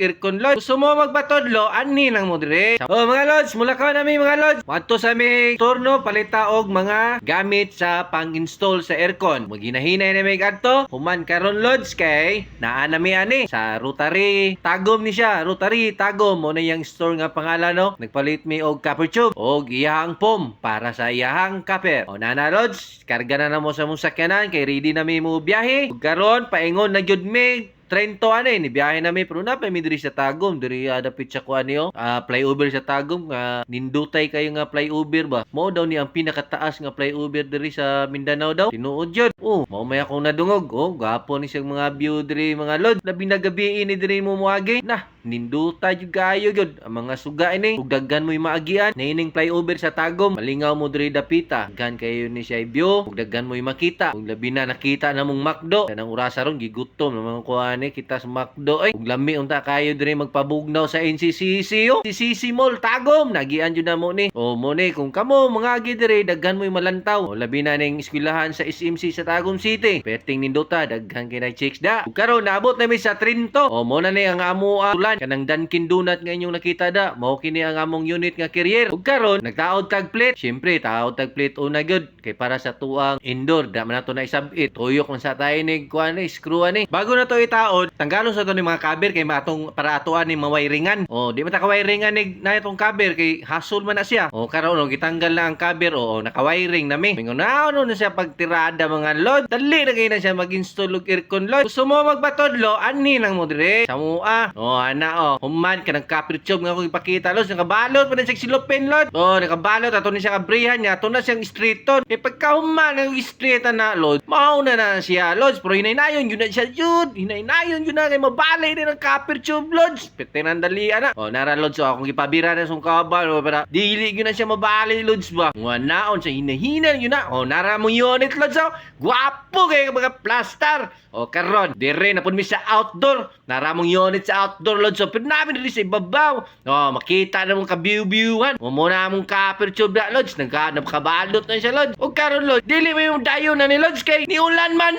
Aircon Lods. Gusto mo magbatodlo, ani nang mo dire. Oh mga Lods, mula ka nami mga Lods. Wanto sa mi turno palita og mga gamit sa pang-install sa aircon. Maginahinay na may adto. Human karon Lods kay naa nami ani sa Rotary Tagum ni siya. Rotary Tagum mo na yang store nga pangalan no. Nagpalit mi og copper tube og iyahang foam para sa iyahang copper. O nana Lods, karga na mo sa mong sakyanan kay ready na mi mo biyahe. Ug karon paingon na gyud mi Trento ani ni biyahe nami pero na pa mi diri sa Tagum diri dapit sa kuan niyo flyover sa Tagum nga nindutay kayo nga flyover ba mao daw ni ang pinakataas nga flyover diri sa Mindanao daw tinuod jud mao may akong nadungog gapo ni siyang mga view diri mga Lod labi na gabi ini diri mo moagi na nindutay jud kayo jud ang mga suga ini ug daghan mo'y maagian nining flyover sa Tagum malingaw mo diri dapita gan kayo ni siya view ug daghan mo'y makita ug labi na nakita namong McDo kanang orasa ron gigutom ng mga kuan kita sa McDo ay ug lami unta kayo diri magpabugnaw sa NCCC CCC Mall Tagum nagian jud na mo ni mo ni kung kamo mga agi diri daghan mo'y malantaw labi na ning eskwelahan sa SMC sa Tagum City perting nindota daghan kay na chicks da ug karon naabot na mi sa Trento mo na ni ang amo tulan kanang Dunkin Donut nga inyong nakita da mao kini ang among unit nga carrier ug karon nagtaod tag plate syempre taod tag plate una gyud kay para sa tuang indoor da man nato na isabit tuyok man sa tayo ni kuan ni screw ani bago na to itaod tanggalon sa to ni mga cover kay matong para atuan ni mawiringan di man ta kawiringan ni na itong cover kay hassle man na siya karon gitanggal na ang cover nakawiring na mi mingon na siya pagtirada mga Lod dali na kay na siya mag-install og aircon Lod gusto mo magbatodlo ani nang mo dire sa mua ana human kanang copper tube nga akong ipakita Lod nakabalot pa na siya silupin Lod nakabalot ato ni siya kabrihan niya ato na siyang straighton kay pagka human ang straight na Lod mao na siya Lod pero hinay-nayon yun na siya jud hinay-nayon yun na kay mabalay din ang copper tube Lods petinan dali ana nara Lods akong ipabira na sung kabal para dili yun na siya mabalay Lods ba naon sa hinahinan yun na nara mong unit Lods guwapo kay mga plaster karon dire na pud mi sa outdoor nara mong unit sa outdoor Lods pero namin diri sa ibabaw makita na mong ka-view-viewan mo na mong copper tube na Lods nagkabalot na siya Lods karon Lods dili mo yung dayon na ni Lods kay niulan man